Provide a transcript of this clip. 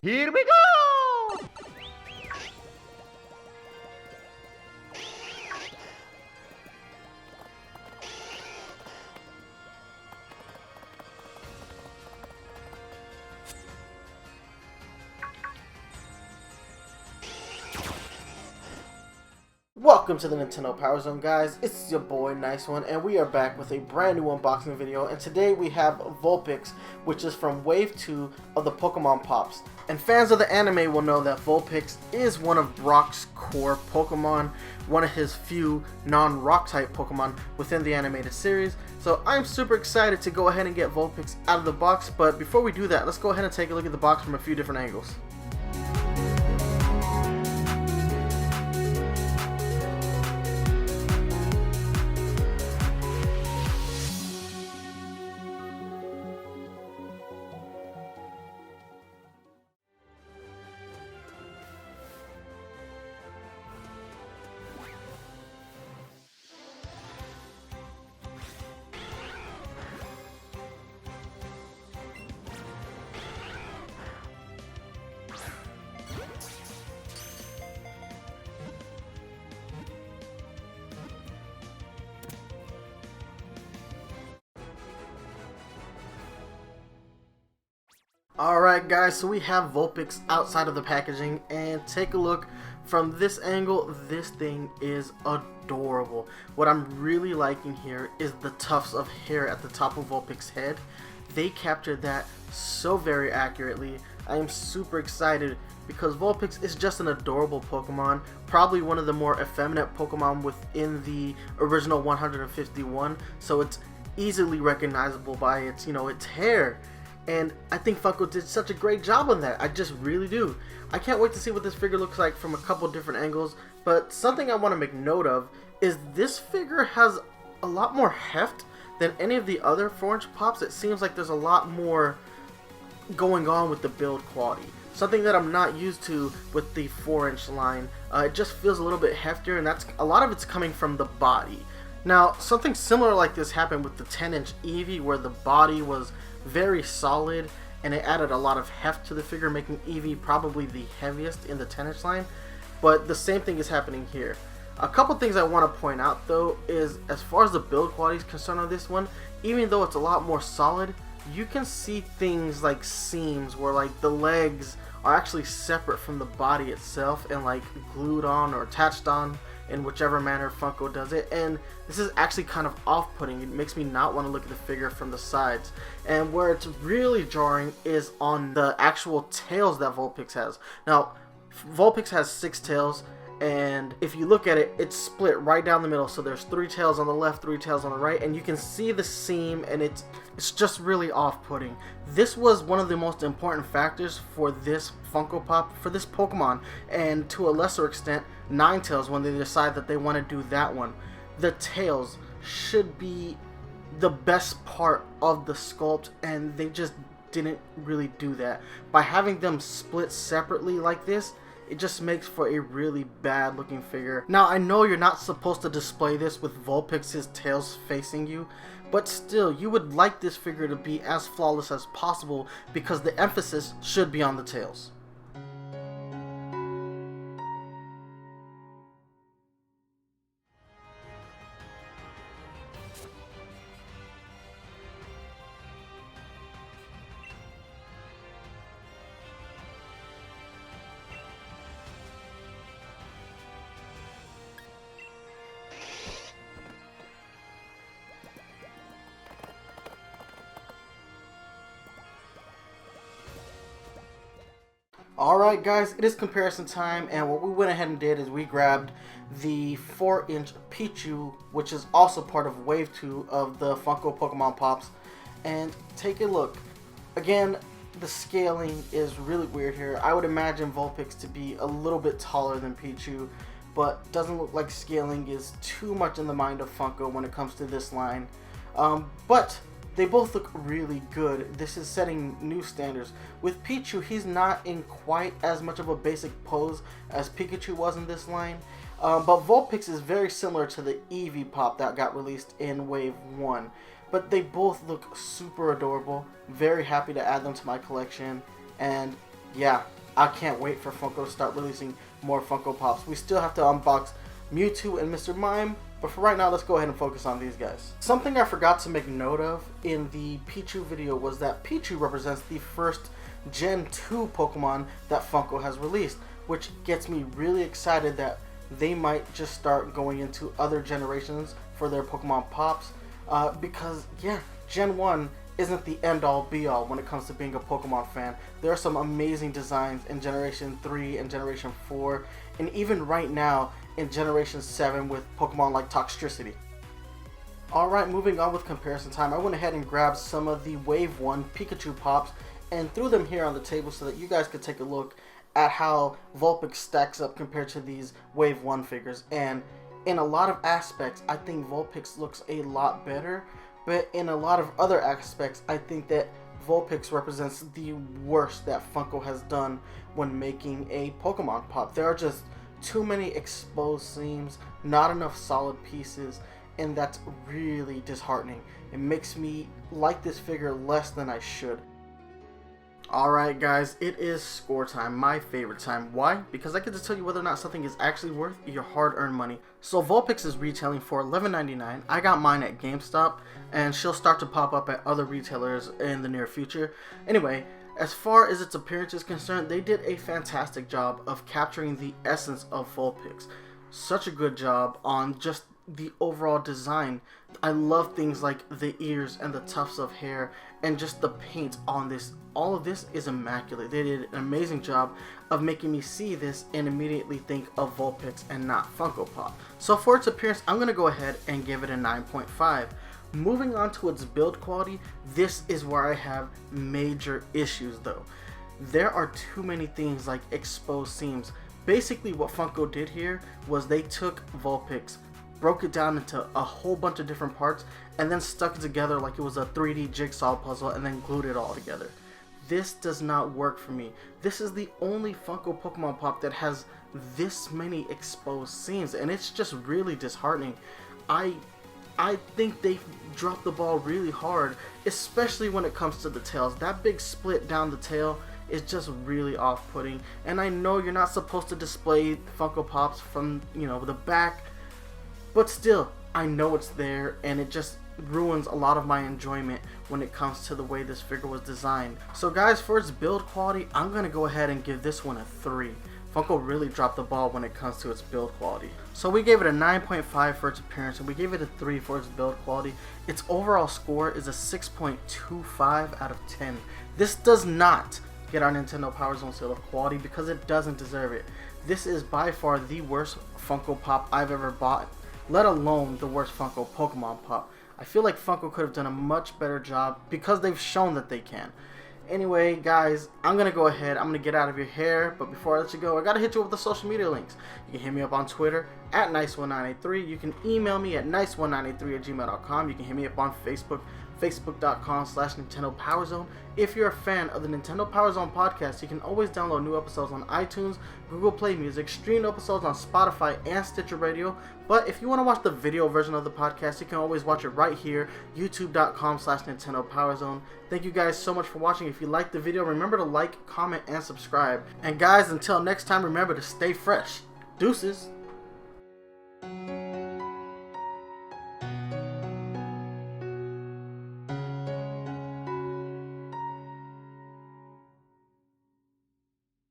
Here we go! Welcome to the Nintendo Power Zone, guys. It's your boy NyceOne, and we are back with a brand new unboxing video. And today we have Vulpix, which is from Wave 2 of the Pokemon Pops. And fans of the anime will know that Vulpix is one of Brock's core Pokemon, one of his few non-rock type Pokemon within the animated series. So I'm super excited to go ahead and get Vulpix out of the box. But before we do that, let's go ahead and take a look at the box from a few different angles. Alright guys, so we have Vulpix outside of the packaging, and take a look from this angle. This thing is adorable. What I'm really liking here is the tufts of hair at the top of Vulpix's head. They captured that so very accurately. I am super excited because Vulpix is just an adorable Pokemon, probably one of the more effeminate Pokemon within the original 151, so it's easily recognizable by its, its hair. And I think Funko did such a great job on that. I just really do. I can't wait to see what this figure looks like from a couple different angles. But something I want to make note of is this figure has a lot more heft than any of the other 4-inch pops. It seems like there's a lot more going on with the build quality. Something that I'm not used to with the 4-inch line. It just feels a little bit heftier, and that's a lot of it's coming from the body. Now, something similar like this happened with the 10-inch Eevee, where the body was very solid and it added a lot of heft to the figure, making Eevee probably the heaviest in the 10-inch line. But the same thing is happening here. A couple things I want to point out though is, as far as the build quality is concerned on this one, even though it's a lot more solid, you can see things like seams where like the legs are actually separate from the body itself and like glued on or attached on in whichever manner Funko does it, and this is actually kind of off-putting. It makes me not want to look at the figure from the sides. And where it's really jarring is on the actual tails that Vulpix has. Now, Vulpix has 6 tails, and if you look at it, it's split right down the middle. So there's 3 tails on the left, 3 tails on the right, and you can see the seam, and it's just really off-putting. This was one of the most important factors for this Funko Pop, for this Pokemon, and to a lesser extent, Ninetales, when they decide that they want to do that one. The tails should be the best part of the sculpt, and they just didn't really do that. By having them split separately like this, it just makes for a really bad looking figure. Now, I know you're not supposed to display this with Vulpix's tails facing you, but still, you would like this figure to be as flawless as possible because the emphasis should be on the tails. Alright guys, it is comparison time, and what we went ahead and did is we grabbed the 4-inch Pikachu, which is also part of Wave 2 of the Funko Pokemon Pops, and take a look. Again, the scaling is really weird here. I would imagine Vulpix to be a little bit taller than Pikachu, but doesn't look like scaling is too much in the mind of Funko when it comes to this line. But they both look really good. This is setting new standards. With Pikachu, he's not in quite as much of a basic pose as Pikachu was in this line. But Vulpix is very similar to the Eevee pop that got released in Wave 1. But they both look super adorable. Very happy to add them to my collection. And yeah, I can't wait for Funko to start releasing more Funko Pops. We still have to unbox Mewtwo and Mr. Mime, but for right now, let's go ahead and focus on these guys. Something I forgot to make note of in the Pichu video was that Pichu represents the first Gen 2 Pokemon that Funko has released, which gets me really excited that they might just start going into other generations for their Pokemon Pops, because yeah, Gen 1 isn't the end-all be-all when it comes to being a Pokemon fan. There are some amazing designs in Generation 3 and Generation 4, and even right now in Generation 7 with Pokemon like Toxtricity. Alright, moving on with comparison time, I went ahead and grabbed some of the Wave 1 Pikachu Pops and threw them here on the table so that you guys could take a look at how Vulpix stacks up compared to these Wave 1 figures. And in a lot of aspects, I think Vulpix looks a lot better. But in a lot of other aspects, I think that Vulpix represents the worst that Funko has done when making a Pokemon Pop. There are just too many exposed seams, not enough solid pieces, and that's really disheartening. It makes me like this figure less than I should. Alright guys, it is score time, my favorite time. Why? Because I get to tell you whether or not something is actually worth your hard-earned money. So Vulpix is retailing for $11.99. I got mine at GameStop, and she'll start to pop up at other retailers in the near future. Anyway, as far as its appearance is concerned, they did a fantastic job of capturing the essence of Vulpix. Such a good job on just the overall design. I love things like the ears and the tufts of hair and just the paint on this. All of this is immaculate. They did an amazing job of making me see this and immediately think of Vulpix and not Funko Pop. So for its appearance, I'm going to go ahead and give it a 9.5. Moving on to its build quality, this is where I have major issues though. There are too many things like exposed seams. Basically what Funko did here was they took Vulpix, broke it down into a whole bunch of different parts, and then stuck it together like it was a 3D jigsaw puzzle and then glued it all together. This does not work for me. This is the only Funko Pokemon Pop that has this many exposed seams, and it's just really disheartening. I think they dropped the ball really hard, especially when it comes to the tails. That big split down the tail is just really off-putting, and I know you're not supposed to display Funko Pops from, you know, the back, but still, I know it's there, and it just ruins a lot of my enjoyment when it comes to the way this figure was designed. So guys, for its build quality, I'm going to go ahead and give this one a 3. Funko really dropped the ball when it comes to its build quality. So we gave it a 9.5 for its appearance, and we gave it a 3 for its build quality. Its overall score is a 6.25 out of 10. This does not get our Nintendo Power Zone seal of quality because it doesn't deserve it. This is by far the worst Funko Pop I've ever bought, let alone the worst Funko Pokemon Pop. I feel like Funko could have done a much better job because they've shown that they can. Anyway, guys, I'm going to go ahead. I'm going to get out of your hair. But before I let you go, I got to hit you with the social media links. You can hit me up on Twitter at NyceOne983. You can email me at NyceOne983@gmail.com. You can hit me up on Facebook, facebook.com/Nintendo Power Zone. If you're a fan of the Nintendo Power Zone podcast, you can always download new episodes on iTunes, Google Play Music, stream episodes on Spotify and Stitcher Radio. But if you want to watch the video version of the podcast, you can always watch it right here, youtube.com/Nintendo Power Zone. Thank you guys so much for watching. If you liked the video, remember to like, comment, and subscribe. And guys, until next time, remember to stay fresh. Deuces.